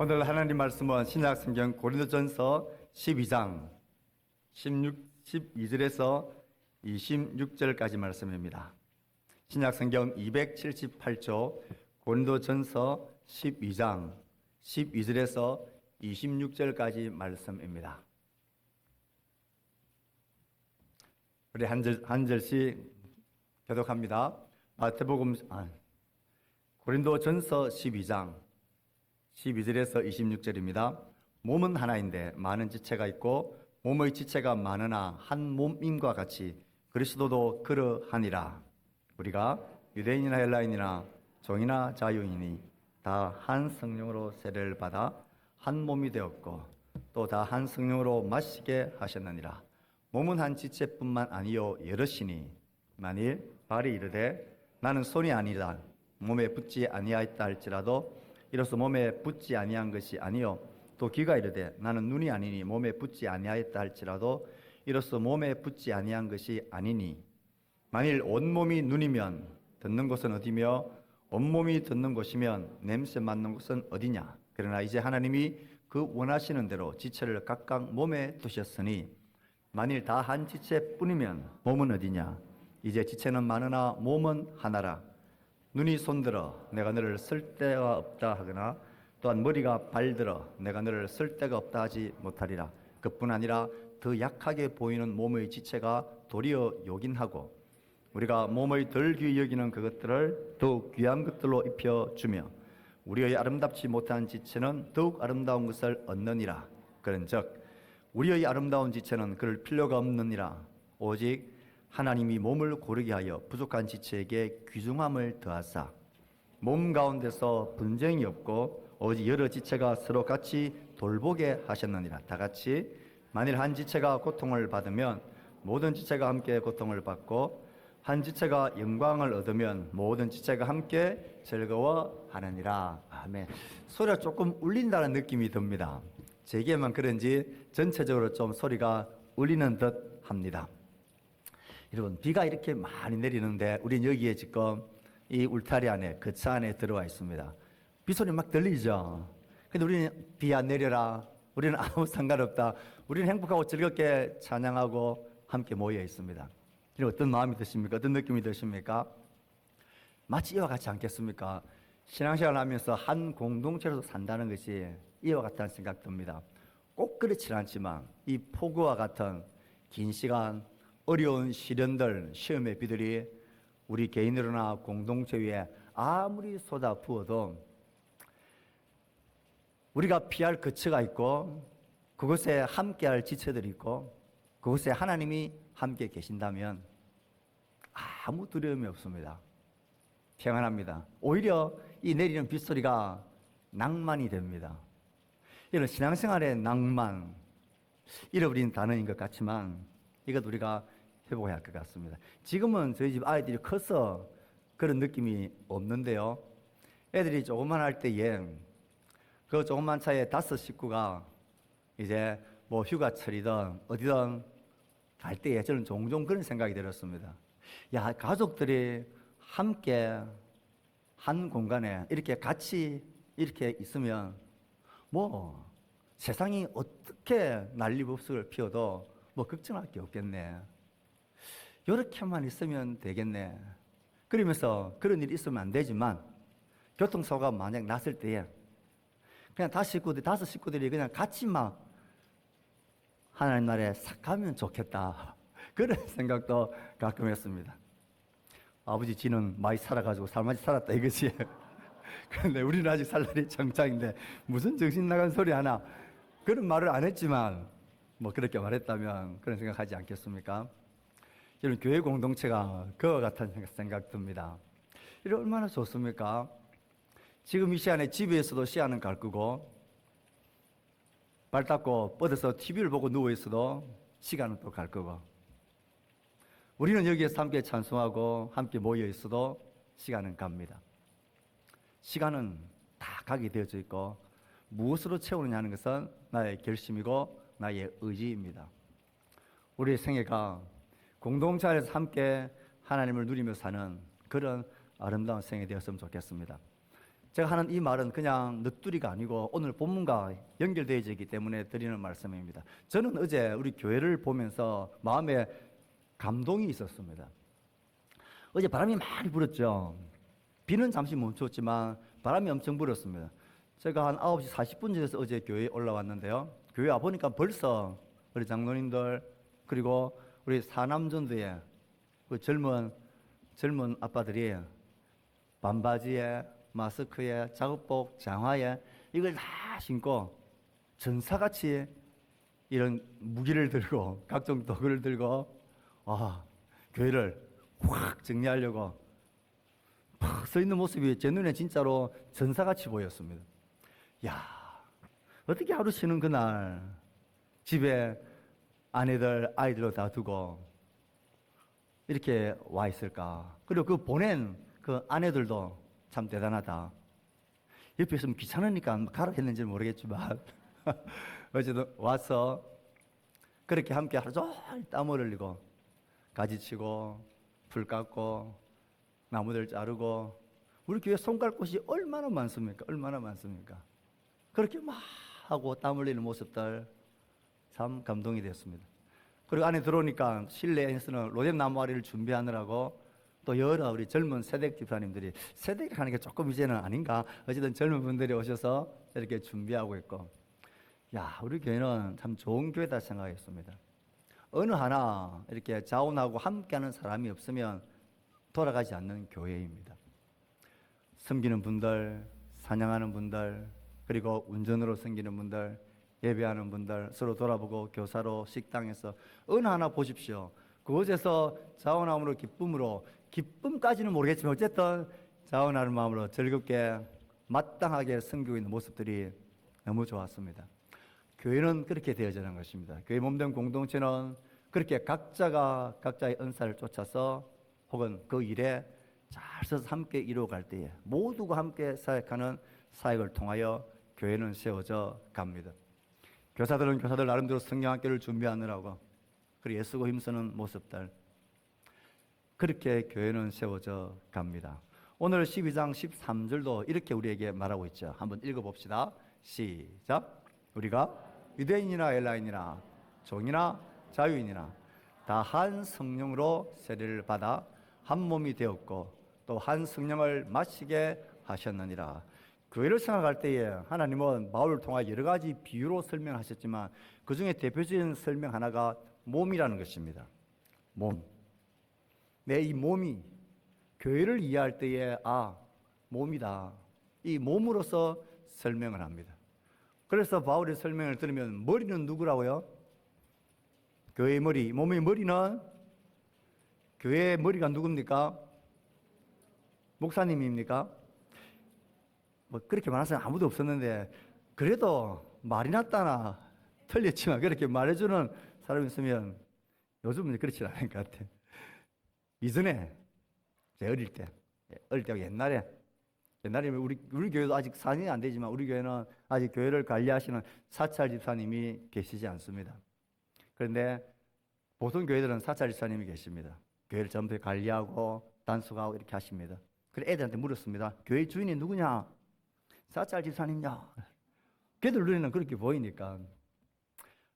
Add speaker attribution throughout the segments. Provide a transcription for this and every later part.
Speaker 1: 오늘 하나님 말씀은 신약성경 고린도전서 12장 12절에서 26절까지 말씀입니다. 신약성경 278조 고린도전서 12장 12절에서 26절까지 말씀입니다. 우리 한 절씩 교독합니다. 고린도전서 12장 12절에서 26절입니다. 몸은 하나인데 많은 지체가 있고 몸의 지체가 많으나 한 몸임과 같이 그리스도도 그러하니라. 우리가 유대인이나 헬라인이나 종이나 자유인이 다 한 성령으로 세례를 받아 한 몸이 되었고 또 다 한 성령으로 마시게 하셨느니라. 몸은 한 지체뿐만 아니요 여럿이니 만일 발이 이르되 나는 손이 아니라 몸에 붙지 아니하였다 할지라도 이로써 몸에 붙지 아니한 것이 아니요 또 귀가 이르되 나는 눈이 아니니 몸에 붙지 아니하였다 할지라도 이로써 몸에 붙지 아니한 것이 아니니 만일 온몸이 눈이면 듣는 곳은 어디며 온몸이 듣는 곳이면 냄새 맡는 곳은 어디냐. 그러나 이제 하나님이 그 원하시는 대로 지체를 각각 몸에 두셨으니 만일 다 한 지체뿐이면 몸은 어디냐. 이제 지체는 많으나 몸은 하나라. 눈이 손들어 내가 너를 쓸 데가 없다 하거나 또한 머리가 발들어 내가 너를 쓸 데가 없다 하지 못하리라. 그뿐 아니라 더 약하게 보이는 몸의 지체가 도리어 요긴하고 우리가 몸의 덜 귀히 여기는 그것들을 더욱 귀한 것들로 입혀주며 우리의 아름답지 못한 지체는 더욱 아름다운 것을 얻느니라. 그런즉 우리의 아름다운 지체는 그럴 필요가 없느니라. 오직 하나님이 몸을 고르게 하여 부족한 지체에게 귀중함을 더하사 몸 가운데서 분쟁이 없고 오직 여러 지체가 서로 같이 돌보게 하셨느니라. 다 같이 만일 한 지체가 고통을 받으면 모든 지체가 함께 고통을 받고 한 지체가 영광을 얻으면 모든 지체가 함께 즐거워하느니라. 아멘. 소리가 조금 울린다는 느낌이 듭니다. 제게만 그런지 전체적으로 좀 소리가 울리는 듯 합니다. 여러분, 비가 이렇게 많이 내리는데 우린 여기에 지금 이 울타리 안에, 거처 안에 들어와 있습니다. 빗소리 막 들리죠? 근데 우리는 비 안 내려라. 우리는 아무 상관없다. 우리는 행복하고 즐겁게 찬양하고 함께 모여 있습니다. 어떤 마음이 드십니까? 어떤 느낌이 드십니까? 마치 이와 같지 않겠습니까? 신앙생활 하면서 한 공동체로 산다는 것이 이와 같다는 생각 듭니다. 꼭 그렇지 않지만 이 폭우와 같은 긴 시간 어려운 시련들, 시험의 비들이 우리 개인으로나 공동체 위에 아무리 쏟아 부어도 우리가 피할 거처가 있고 그곳에 함께할 지체들이 있고 그곳에 하나님이 함께 계신다면 아무 두려움이 없습니다. 평안합니다. 오히려 이 내리는 빗소리가 낭만이 됩니다. 이런 신앙생활의 낭만, 잃어버린 단어인 것 같지만 이것 우리가 회복해야 할 것 같습니다. 지금은 저희 집 아이들이 커서 그런 느낌이 없는데요. 애들이 조금만 할 때에 그 조금만 차에 5 식구가 이제 뭐 휴가철이든 어디든 갈 때에 저는 종종 그런 생각이 들었습니다. 야, 가족들이 함께 한 공간에 이렇게 같이 이렇게 있으면 뭐 세상이 어떻게 난리법석을 피워도 뭐 걱정할 게 없겠네. 이렇게만 있으면 되겠네. 그러면서 그런 일이 있으면 안 되지만 교통사고가 만약 났을 때에 그냥 5 식구들이 그냥 같이 막 하나님 나라에 싹 가면 좋겠다. 그런 생각도 가끔 했습니다. 아버지 지는 많이 살아가지고 살맛이 살았다 이것이. 그런데 우리는 아직 살 날이 청창인데 무슨 정신 나간 소리 하나. 그런 말을 안 했지만 뭐 그렇게 말했다면 그런 생각하지 않겠습니까? 여러분, 교회 공동체가 그와 같은 생각 듭니다. 이게 얼마나 좋습니까? 지금 이 시간에 집에서도 시간은 가꾸고 발 닦고 뻗어서 TV를 보고 누워있어도 시간은 또 가꾸고 우리는 여기에서 함께 찬송하고 함께 모여있어도 시간은 갑니다. 시간은 다 가게 되어져 있고 무엇으로 채우느냐 하는 것은 나의 결심이고 나의 의지입니다. 우리의 생애가 공동체 안에서 함께 하나님을 누리며 사는 그런 아름다운 생애 되었으면 좋겠습니다. 제가 하는 이 말은 그냥 넋두리가 아니고 오늘 본문과 연결되어 있기 때문에 드리는 말씀입니다. 저는 어제 우리 교회를 보면서 마음에 감동이 있었습니다. 어제 바람이 많이 불었죠. 비는 잠시 멈췄지만 바람이 엄청 불었습니다. 제가 한 9시 40분 전에서 어제 교회에 올라왔는데요. 교회 와보니까 벌써 우리 장로님들 그리고 우리 사남전도에 그 젊은 아빠들이 반바지에 마스크에 작업복 장화에 이걸 다 신고 전사같이 이런 무기를 들고 각종 도구를 들고 교회를 확 정리하려고 팍 서 있는 모습이 제 눈에 진짜로 전사같이 보였습니다. 야, 어떻게 하루 쉬는 그날 집에 아내들 아이들로 다 두고 이렇게 와 있을까? 그리고 그 보낸 그 아내들도 참 대단하다. 옆에 있으면 귀찮으니까 가라 했는지 모르겠지만 어쨌든 와서 그렇게 함께 하루 종일 땀을 흘리고 가지치고 풀 깎고 나무들 자르고 우리 교회 손갈 곳이 얼마나 많습니까? 얼마나 많습니까? 그렇게 막 하고 땀 흘리는 모습들 참 감동이 됐습니다. 그리고 안에 들어오니까 실내에서는 로뎀 나무아리를 준비하느라고 또 여러 우리 젊은 세댁 집사님들이 세댁이 하는 게 조금 이제는 아닌가 어쨌든 젊은 분들이 오셔서 이렇게 준비하고 있고 야 우리 교회는 참 좋은 교회다 생각했습니다. 어느 하나 이렇게 자원하고 함께하는 사람이 없으면 돌아가지 않는 교회입니다. 섬기는 분들, 사냥하는 분들, 그리고 운전으로 섬기는 분들, 예배하는 분들, 서로 돌아보고 교사로 식당에서 어느 하나 보십시오. 그곳에서 자원함으로 기쁨까지는 모르겠지만 어쨌든 자원하는 마음으로 즐겁게 마땅하게 섬기고 있는 모습들이 너무 좋았습니다. 교회는 그렇게 되어지는 것입니다. 교회 몸된 공동체는 그렇게 각자가 각자의 은사를 쫓아서 혹은 그 일에 잘 서서 함께 이루어갈 때에 모두가 함께 사역하는 사역을 통하여 교회는 세워져 갑니다. 교사들은 교사들 나름대로 성경학교를 준비하느라고 그리고 애쓰고 힘쓰는 모습들 그렇게 교회는 세워져 갑니다. 오늘 12장 13절도 이렇게 우리에게 말하고 있죠. 한번 읽어봅시다. 시작. 우리가 유대인이나 엘라인이나 종이나 자유인이나 다 한 성령으로 세례를 받아 한 몸이 되었고 또 한 성령을 마시게 하셨느니라. 교회를 생각할 때에 하나님은 바울을 통해 여러 가지 비유로 설명하셨지만 그 중에 대표적인 설명 하나가 몸이라는 것입니다. 몸. 내 이 몸이 교회를 이해할 때에 몸이다. 이 몸으로서 설명을 합니다. 그래서 바울의 설명을 들으면 머리는 누구라고요? 교회의 머리, 몸의 머리는 교회의 머리가 누굽니까? 목사님입니까? 뭐 그렇게 말하는 사람 아무도 없었는데 그래도 말이 낫다나 틀렸지만 그렇게 말해주는 사람이 있으면 요즘은 그렇지 않은 것 같아요. 이전에 제 어릴 때 옛날에 우리 교회도 아직 4년이 안 되지만 우리 교회는 아직 교회를 관리하시는 사찰 집사님이 계시지 않습니다. 그런데 보통 교회들은 사찰 집사님이 계십니다. 교회를 전부 관리하고 단속하고 이렇게 하십니다. 그래서 애들한테 물었습니다. 교회 주인이 누구냐? 사찰 집사님이냐? 걔들 눈에는 그렇게 보이니까.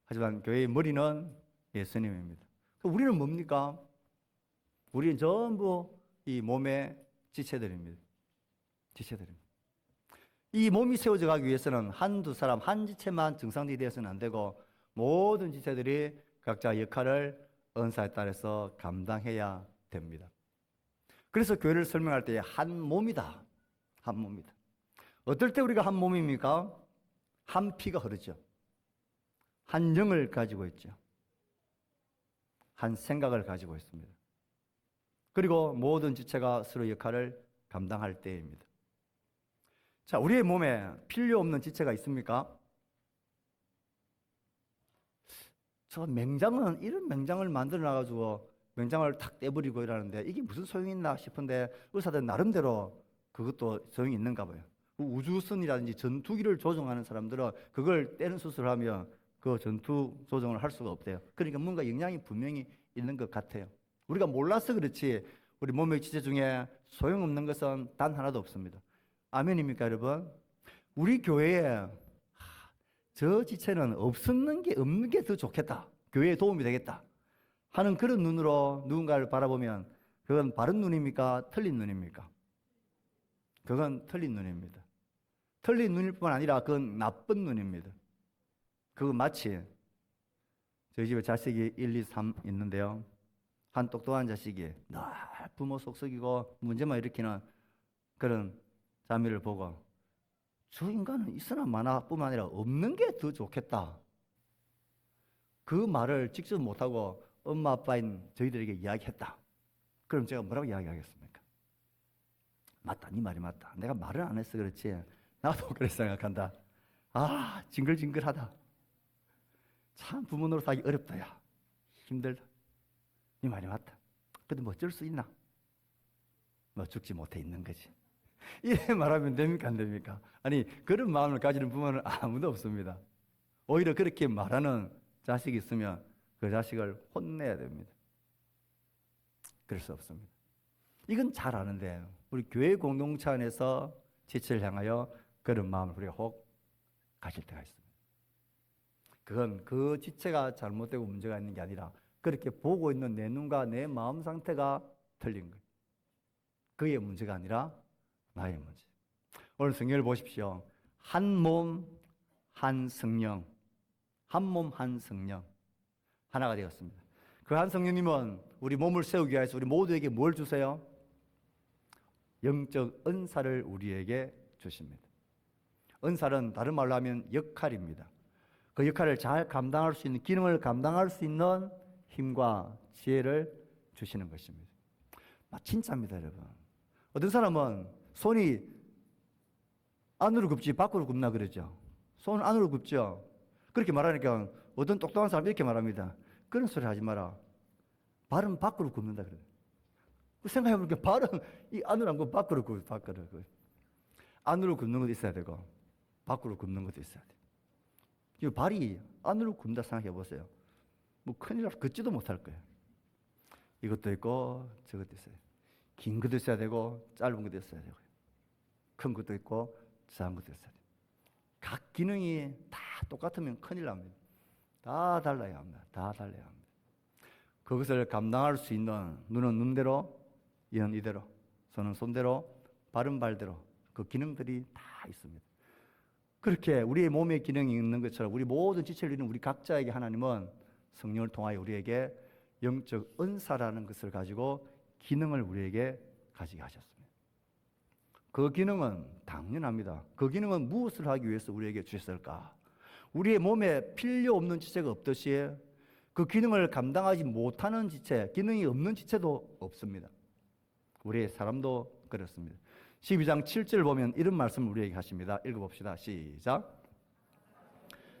Speaker 1: 하지만 교회의 머리는 예수님입니다. 우리는 뭡니까? 우리는 전부 이 몸의 지체들입니다. 이 몸이 세워져 가기 위해서는 한두 사람, 한 지체만 정상적이 되어서는 안 되고 모든 지체들이 각자 역할을 은사에 따라서 감당해야 됩니다. 그래서 교회를 설명할 때 한 몸이다. 한 몸이다. 어떨 때 우리가 한 몸입니까? 한 피가 흐르죠. 한 영을 가지고 있죠. 한 생각을 가지고 있습니다. 그리고 모든 지체가 서로 역할을 감당할 때입니다. 자, 우리의 몸에 필요 없는 지체가 있습니까? 저 맹장은 이런 맹장을 만들어 놔가지고 맹장을 탁 떼버리고 이러는데 이게 무슨 소용이 있나 싶은데 의사들 나름대로 그것도 소용이 있는가 봐요. 우주선이라든지 전투기를 조종하는 사람들은 그걸 떼는 수술을 하면 그 전투 조종을 할 수가 없대요. 그러니까 뭔가 영향이 분명히 있는 것 같아요. 우리가 몰라서 그렇지 우리 몸의 지체 중에 소용없는 것은 단 하나도 없습니다. 아멘입니까, 여러분? 우리 교회에 저 지체는 없는 게 더 좋겠다. 교회에 도움이 되겠다. 하는 그런 눈으로 누군가를 바라보면 그건 바른 눈입니까? 틀린 눈입니까? 그건 틀린 눈입니다. 틀린 눈일 뿐만 아니라 그건 나쁜 눈입니다. 그건 마치 저희 집에 자식이 1, 2, 3 있는데요. 한 똑똑한 자식이 늘 부모 속썩이고 문제만 일으키는 그런 자매를 보고 저 인간은 있으나 마나 뿐만 아니라 없는 게 더 좋겠다. 그 말을 직접 못하고 엄마 아빠인 저희들에게 이야기했다. 그럼 제가 뭐라고 이야기하겠습니까? 맞다, 네 말이 맞다. 내가 말을 안 해서 그렇지 나도 그렇게 생각한다. 아, 징글징글하다. 참 부모 노릇하기 어렵다. 야, 힘들다. 네 말이 맞다. 근데 뭐 어쩔 수 있나? 뭐 죽지 못해 있는 거지. 이래 말하면 됩니까, 안 됩니까? 아니, 그런 마음을 가지는 부모는 아무도 없습니다. 오히려 그렇게 말하는 자식이 있으면 그 자식을 혼내야 됩니다. 그럴 수 없습니다. 이건 잘 아는데 우리 교회 공동체 안에서 지체를 향하여 그런 마음을 우리가 혹 가질 때가 있습니다. 그건 그 지체가 잘못되고 문제가 있는 게 아니라 그렇게 보고 있는 내 눈과 내 마음 상태가 틀린 거예요. 그의 문제가 아니라 나의 문제. 오늘 성경을 보십시오. 한 몸, 한 성령. 한 몸, 한 성령. 하나가 되었습니다. 그 한 성령님은 우리 몸을 세우기 위해서 우리 모두에게 뭘 주세요? 영적 은사를 우리에게 주십니다. 은사는 다른 말로 하면 역할입니다. 그 역할을 잘 감당할 수 있는, 기능을 감당할 수 있는 힘과 지혜를 주시는 것입니다. 진짜입니다, 여러분. 어떤 사람은 손이 안으로 굽지 밖으로 굽나 그러죠. 손 안으로 굽죠. 그렇게 말하니까 어떤 똑똑한 사람이 이렇게 말합니다. 그런 소리 하지 마라. 발은 밖으로 굽는다 그래요. 생각해보니까 발은 이 안으로 안 굽고 밖으로 굽고 밖으로 굽고. 안으로 굽는 것도 있어야 되고 밖으로 굽는 것도 있어야 돼요. 발이 안으로 굽는다 생각해보세요. 뭐 큰일 나서 걷지도 못할 거예요. 이것도 있고 저것도 있어요. 긴 것도 있어야 되고 짧은 것도 있어야 되고 큰 것도 있고 작은 것도 있어야 돼요. 각 기능이 다 똑같으면 큰일 납니다. 다 달라야 합니다. 다 달라야 합니다. 그것을 감당할 수 있는 눈은 눈대로, 이는 이대로, 손은 손대로, 발은 발대로 그 기능들이 다 있습니다. 그렇게 우리의 몸에 기능이 있는 것처럼 우리 모든 지체를 이루는 우리 각자에게 하나님은 성령을 통하여 우리에게 영적 은사라는 것을 가지고 기능을 우리에게 가지게 하셨습니다. 그 기능은 당연합니다. 그 기능은 무엇을 하기 위해서 우리에게 주셨을까? 우리의 몸에 필요 없는 지체가 없듯이 그 기능을 감당하지 못하는 지체, 기능이 없는 지체도 없습니다. 우리의 사람도 그렇습니다. 12장 7절 보면 이런 말씀을 우리에게 하십니다. 읽어봅시다. 시작.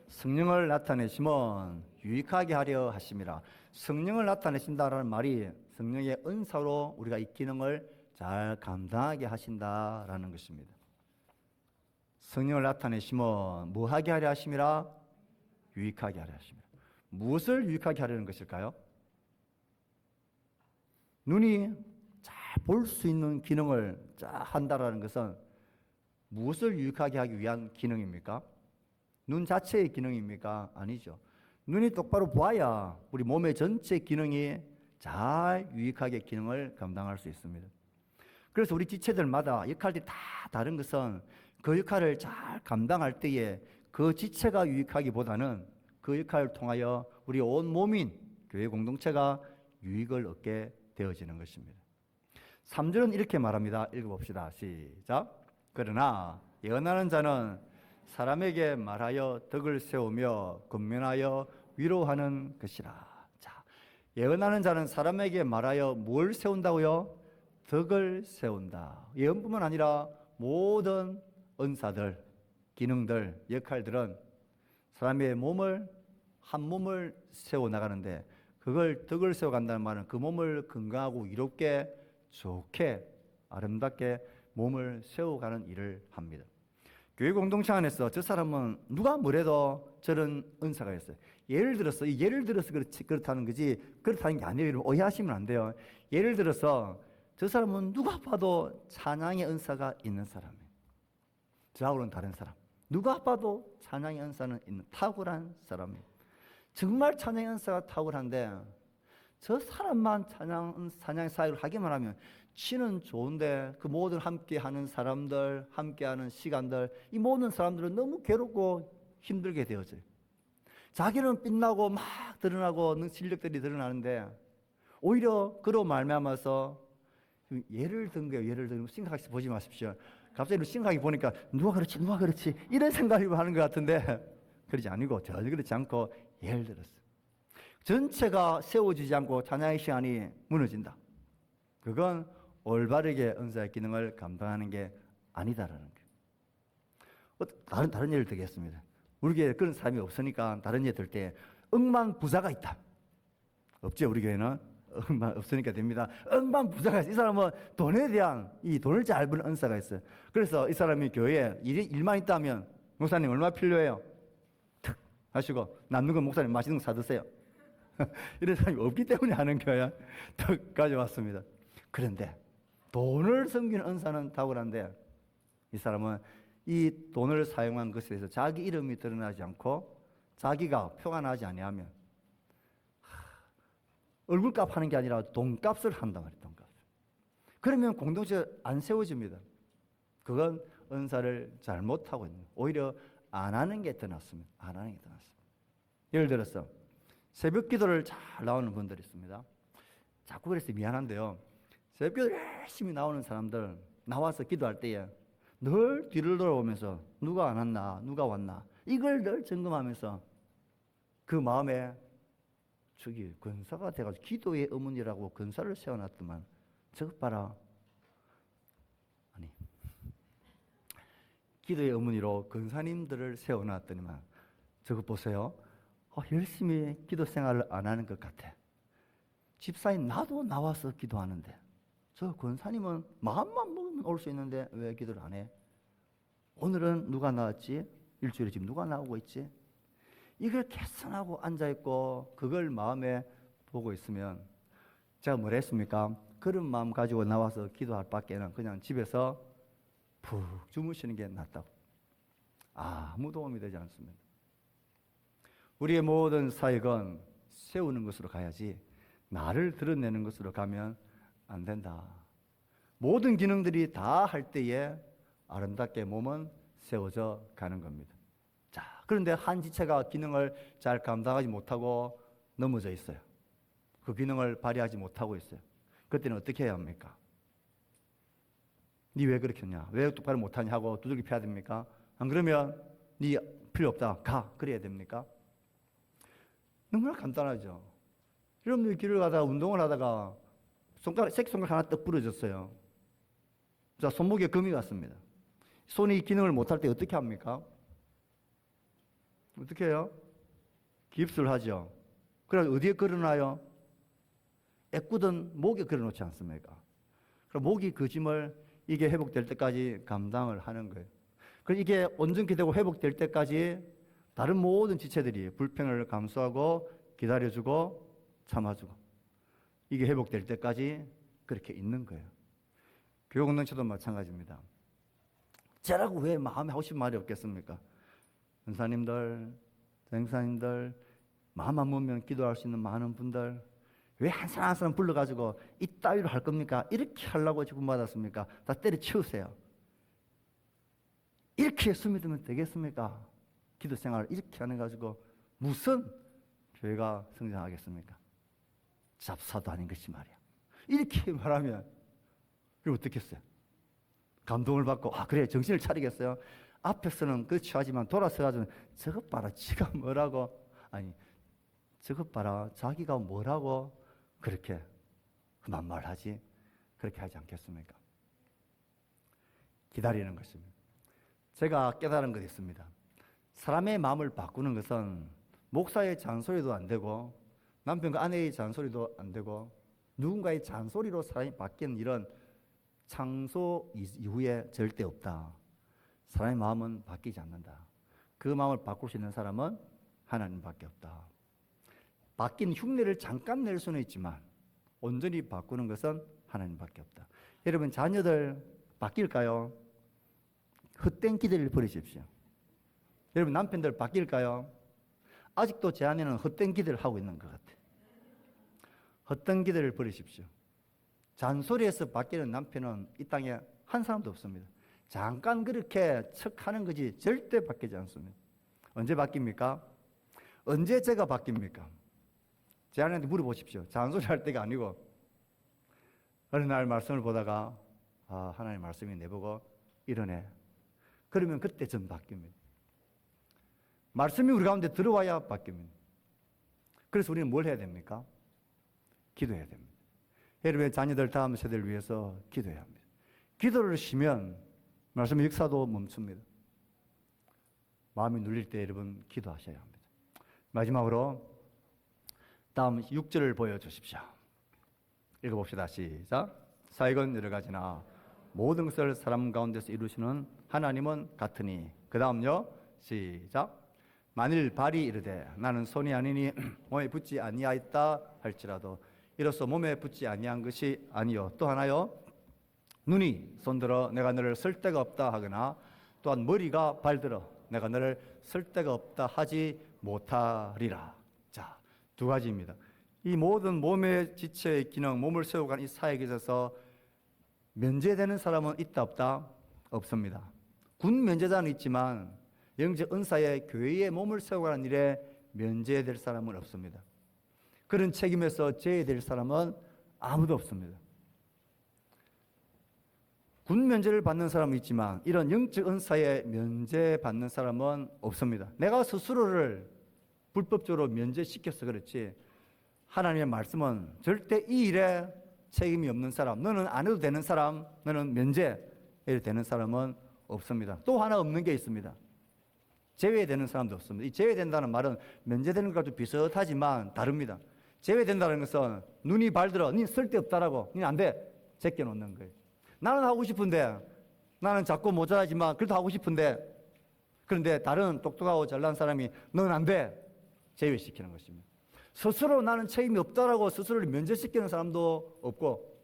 Speaker 1: 성령을 나타내심은 유익하게 하려 하심이라. 성령을 나타내신다라는 말이 성령의 은사로 우리가 이 기능을 잘 감당하게 하신다라는 것입니다. 성령을 나타내심은 뭐하게 하려 하심이라? 유익하게 하려 하심이라. 무엇을 유익하게 하려는 것일까요? 눈이 잘 볼 수 있는 기능을 잘 한다라는 것은 무엇을 유익하게 하기 위한 기능입니까? 눈 자체의 기능입니까? 아니죠. 눈이 똑바로 보아야 우리 몸의 전체 기능이 잘 유익하게 기능을 감당할 수 있습니다. 그래서 우리 지체들마다 역할들이 다 다른 것은 그 역할을 잘 감당할 때에 그 지체가 유익하기보다는 그 역할을 통하여 우리 온 몸인 교회 공동체가 유익을 얻게 되어지는 것입니다. 3절은 이렇게 말합니다. 읽어봅시다. 시작. 그러나 예언하는 자는 사람에게 말하여 덕을 세우며 권면하여 위로하는 것이라. 자, 예언하는 자는 사람에게 말하여 뭘 세운다고요? 덕을 세운다. 예언뿐만 아니라 모든 은사들, 기능들, 역할들은 사람의 몸을 한 몸을 세워나가는데 그걸 덕을 세워간다는 말은 그 몸을 건강하고 이롭게 좋게 아름답게 몸을 세워가는 일을 합니다. 교회 공동체 안에서 저 사람은 누가 뭐래도 저런 은사가 있어요. 예를 들어서 그렇다는 거지 그렇다는 게 아니에요. 오해하시면 안 돼요. 예를 들어서 저 사람은 누가 봐도 찬양의 은사가 있는 사람이에요. 저하고는 다른 사람. 누가 봐도 찬양의 은사는 있는 탁월한 사람이에요. 정말 찬양의 은사가 탁월한데 저 사람만 찬양의 사역을 하기만 하면 치는 좋은데 그 모든 함께하는 사람들, 함께하는 시간들, 이 모든 사람들은 너무 괴롭고 힘들게 되어져요. 자기는 빛나고 막 드러나고 실력들이 드러나는데 오히려 그로 말미암아서 예를 든 거예요. 예를 들면 심각하게 보지 마십시오. 갑자기 심각하게 보니까 누가 그렇지 이런 생각이 하는 것 같은데 그러지 아니고 전혀 그렇지 않고 예를 들었어요. 전체가 세워지지 않고 찬양의 시간이 무너진다. 그건 올바르게 은사의 기능을 감당하는 게 아니다라는 거예요. 다른 예를 들겠습니다. 우리 교회에 그런 사람이 없으니까 다른 예를 들 때 억만부자가 있다. 없죠, 우리 교회는. 억만 없으니까 됩니다. 억만부자가 있어요. 이 사람은 돈에 대한 이 돈을 잘 버는 은사가 있어요. 그래서 이 사람이 교회에 일만 있다면 목사님 얼마 필요해요? 탁 하시고 남는 건 목사님 맛있는 거 사드세요. 이런 사람이 없기 때문에 하는 거야. 탁 가져왔습니다. 그런데 돈을 섬기는 은사는 탁월한데 이 사람은 이 돈을 사용한 것에 대해서 자기 이름이 드러나지 않고 자기가 표가 나지 아니하면 얼굴값 하는 게 아니라 돈값을 한단 말이에요. 돈값을. 그러면 공동체 안 세워집니다. 그건 은사를 잘못하고 있는 거예요. 오히려 안 하는 게 더 낫습니다. 안 하는 게 더 낫습니다. 예를 들어서 새벽 기도를 잘 나오는 분들이 있습니다. 자꾸 그래서 미안한데요. 새벽 기도 열심히 나오는 사람들 나와서 기도할 때에 늘 뒤를 돌아보면서 누가 안 왔나 누가 왔나 이걸 늘 점검하면서 그 마음에 저기 권사가 돼가지고 기도의 어머니라고 권사를 세워놨더만 저것 봐라. 아니 기도의 어머니로 권사님들을 세워놨더니만 저것 보세요. 열심히 기도 생활을 안 하는 것 같아. 집사인 나도 나와서 기도하는데 저 권사님은 마음만 먹으면 올 수 있는데 왜 기도를 안 해? 오늘은 누가 나왔지? 일주일에 지금 누가 나오고 있지? 이걸 개선하고 앉아있고 그걸 마음에 보고 있으면 제가 뭐라 했습니까? 그런 마음 가지고 나와서 기도할 밖에는 그냥 집에서 푹 주무시는 게 낫다고. 아무 도움이 되지 않습니다. 우리의 모든 사역은 세우는 것으로 가야지 나를 드러내는 것으로 가면 안 된다. 모든 기능들이 다 할 때에 아름답게 몸은 세워져 가는 겁니다. 자, 그런데 한 지체가 기능을 잘 감당하지 못하고 넘어져 있어요. 그 기능을 발휘하지 못하고 있어요. 그때는 어떻게 해야 합니까? 니 왜 그렇게 했냐? 왜 똑바로 못하냐 하고 두들기 패야 됩니까? 안 그러면 니 필요 없다. 가. 그래야 됩니까? 너무나 간단하죠. 여러분들이 길을 가다가 운동을 하다가 새끼손가락 하나 떡 부러졌어요. 자, 손목에 금이 갔습니다. 손이 기능을 못할 때 어떻게 합니까? 어떻게 해요? 깁스를 하죠. 그래서 어디에 걸어놔요? 애꿎은 목에 걸어놓지 않습니까? 그럼 목이 그 짐을 이게 회복될 때까지 감당을 하는 거예요. 그래서 이게 온전히 되고 회복될 때까지 다른 모든 지체들이 불평을 감수하고 기다려주고 참아주고 이게 회복될 때까지 그렇게 있는 거예요. 교육 공동체도 마찬가지입니다. 저라고 왜 마음에 하고 싶은 말이 없겠습니까? 은사님들, 전사님들, 마음 안 먹으면 기도할 수 있는 많은 분들 왜 한 사람 한 사람 불러가지고 이따위로 할 겁니까? 이렇게 하려고 지금 받았습니까? 다 때려치우세요. 이렇게 숨이 들면 되겠습니까? 기도 생활을 이렇게 하는 가지고 무슨 교회가 성장하겠습니까? 잡사도 아닌 것이 말이야. 이렇게 말하면 그럼 어떻게 했어요? 감동을 받고 그래 정신을 차리겠어요? 앞에서는 그 취하지만 돌아서가지고 저것 봐라 지가 뭐라고 아니 저것 봐라 자기가 뭐라고 그렇게 그만 말하지 그렇게 하지 않겠습니까? 기다리는 것입니다. 제가 깨달은 것이 있습니다. 사람의 마음을 바꾸는 것은 목사의 잔소리도 안 되고 남편과 아내의 잔소리도 안 되고 누군가의 잔소리로 사람이 바뀌는 일은 창조 이후에 절대 없다. 사람의 마음은 바뀌지 않는다. 그 마음을 바꿀 수 있는 사람은 하나님밖에 없다. 바뀐 흉내를 잠깐 낼 수는 있지만 온전히 바꾸는 것은 하나님밖에 없다. 여러분 자녀들 바뀔까요? 헛된 기대를 버리십시오. 여러분 남편들 바뀔까요? 아직도 제 아내는 헛된 기대를 하고 있는 것 같아요. 헛된 기대를 버리십시오. 잔소리에서 바뀌는 남편은 이 땅에 한 사람도 없습니다. 잠깐 그렇게 척하는 거지 절대 바뀌지 않습니다. 언제 바뀝니까? 언제 제가 바뀝니까? 제 아내한테 물어보십시오. 잔소리 할 때가 아니고 어느 날 말씀을 보다가 하나님 말씀이 내보고 이러네. 그러면 그때 전 바뀝니다. 말씀이 우리 가운데 들어와야 바뀝니다. 그래서 우리는 뭘 해야 됩니까? 기도해야 됩니다. 여러분의 자녀들 다음 세대를 위해서 기도해야 합니다. 기도를 쉬면 말씀의 역사도 멈춥니다. 마음이 눌릴 때 여러분 기도하셔야 합니다. 마지막으로 다음 6절을 보여주십시오. 읽어봅시다. 시작. 사역은 여러 가지나 모든 것을 사람 가운데서 이루시는 하나님은 같으니. 그 다음요. 시작. 만일 발이 이르되 나는 손이 아니니 몸에 붙지 아니하였다 할지라도 이로써 몸에 붙지 아니한 것이 아니요. 또 하나요. 눈이 손들어 내가 너를 쓸 데가 없다 하거나 또한 머리가 발들어 내가 너를 쓸 데가 없다 하지 못하리라. 자, 두 가지입니다. 이 모든 몸의 지체의 기능, 몸을 세워가는 이 사역에 있어서 면제되는 사람은 있다 없다? 없습니다. 군 면제자는 있지만 영적 은사의 교회의 몸을 세워가는 일에 면제될 사람은 없습니다. 그런 책임에서 제외될 사람은 아무도 없습니다. 군 면제를 받는 사람은 있지만 이런 영적 은사에 면제받는 사람은 없습니다. 내가 스스로를 불법적으로 면제시켜서 그렇지 하나님의 말씀은 절대 이 일에 책임이 없는 사람, 너는 안 해도 되는 사람, 너는 면제해도 되는 사람은 없습니다. 또 하나 없는 게 있습니다. 제외되는 사람도 없습니다. 이 제외된다는 말은 면제되는 것과 좀 비슷하지만 다릅니다. 제외된다는 것은 눈이 발들어 니 쓸데없다라고 니 안 돼 제껴놓는 거예요. 나는 하고 싶은데 나는 자꾸 모자라지만 그래도 하고 싶은데 그런데 다른 똑똑하고 잘난 사람이 너는 안 돼 제외시키는 것입니다. 스스로 나는 책임이 없다라고 스스로를 면제시키는 사람도 없고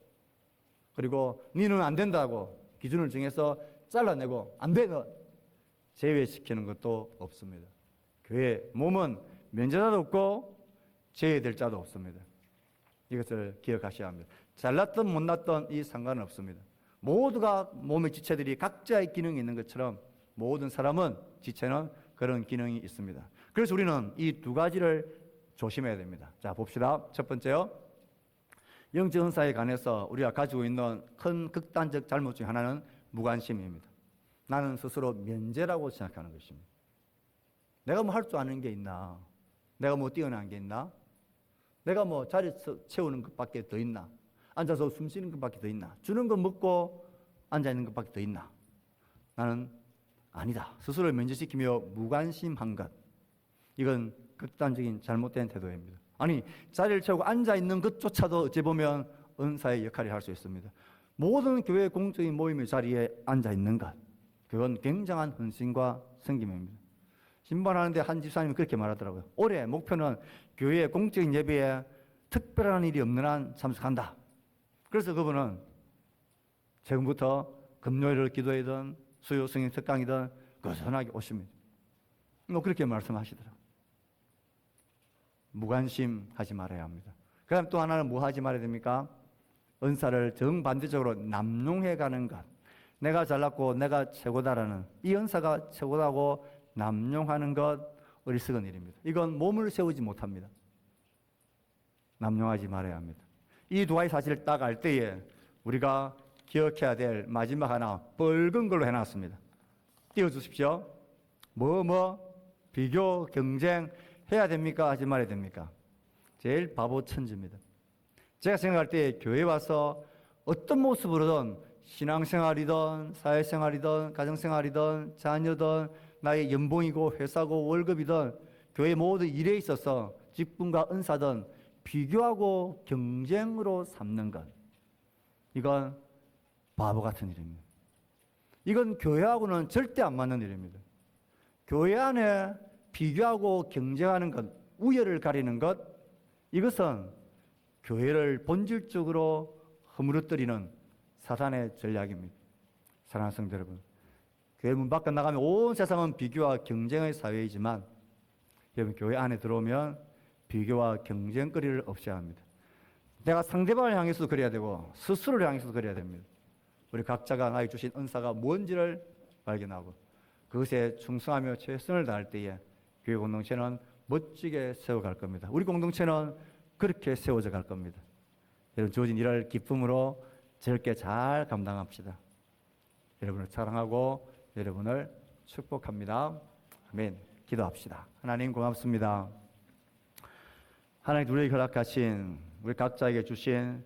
Speaker 1: 그리고 니는 안 된다고 기준을 정해서 잘라내고 안 돼 너 제외시키는 것도 없습니다. 교회 몸은 면제자도 없고 제외될 자도 없습니다. 이것을 기억하셔야 합니다. 잘났든 못났든 이 상관은 없습니다. 모두가 몸의 지체들이 각자의 기능이 있는 것처럼 모든 사람은 지체는 그런 기능이 있습니다. 그래서 우리는 이 두 가지를 조심해야 됩니다. 자, 봅시다. 첫 번째요. 영적 은사에 관해서 우리가 가지고 있는 큰 극단적 잘못 중 하나는 무관심입니다. 나는 스스로 면제라고 생각하는 것입니다. 내가 뭐 할 줄 아는 게 있나? 내가 뭐 뛰어난 게 있나? 내가 뭐 자리 채우는 것밖에 더 있나? 앉아서 숨 쉬는 것밖에 더 있나? 주는 거 먹고 앉아있는 것밖에 더 있나? 나는 아니다. 스스로를 면제시키며 무관심한 것. 이건 극단적인 잘못된 태도입니다. 아니 자리를 채우고 앉아있는 것조차도 어찌 보면 은사의 역할을 할 수 있습니다. 모든 교회 공적인 모임의 자리에 앉아있는 것. 그건 굉장한 헌신과 섬김입니다. 신방하는데 한 집사님이 그렇게 말하더라고요. 올해 목표는 교회 공적인 예배에 특별한 일이 없는 한 참석한다. 그래서 그분은 지금부터 금요일을 기도하든 수요 성인 특강이든 꾸준하게 오십니다. 뭐 그렇게 말씀하시더라고요. 무관심하지 말아야 합니다. 그 다음 또 하나는 뭐 하지 말아야 됩니까? 은사를 정반대적으로 남용해가는 것. 내가 잘났고 내가 최고다라는 이 은사가 최고다고 남용하는 것 어리석은 일입니다. 이건 몸을 세우지 못합니다. 남용하지 말아야 합니다. 이 두 가지 사실을 딱 알 때에 우리가 기억해야 될 마지막 하나 붉은 걸로 해놨습니다. 띄워주십시오. 비교, 경쟁 해야 됩니까? 하지 말아야 됩니까? 제일 바보 천지입니다. 제가 생각할 때 교회 와서 어떤 모습으로든 신앙생활이든 사회생활이든 가정생활이든 자녀든 나의 연봉이고 회사고 월급이든 교회 모든 일에 있어서 직분과 은사든 비교하고 경쟁으로 삼는 것. 이건 바보 같은 일입니다. 이건 교회하고는 절대 안 맞는 일입니다. 교회 안에 비교하고 경쟁하는 것, 우열을 가리는 것, 이것은 교회를 본질적으로 허물어뜨리는 사단의 전략입니다. 사랑하는 성도 여러분, 교회 문 밖에 나가면 온 세상은 비교와 경쟁의 사회이지만 여러분 교회 안에 들어오면 비교와 경쟁거리를 없애야 합니다. 내가 상대방을 향해서도 그래야 되고 스스로를 향해서도 그래야 됩니다. 우리 각자가 나에게 주신 은사가 뭔지를 발견하고 그것에 충성하며 최선을 다할 때에 교회 공동체는 멋지게 세워갈 겁니다. 우리 공동체는 그렇게 세워져 갈 겁니다. 여러분 주어진 일을 기쁨으로 즐겁게 잘 감당합시다. 여러분을 사랑하고 여러분을 축복합니다. 아멘. 기도합시다. 하나님 고맙습니다. 하나님 우리에게 허락하신 우리 각자에게 주신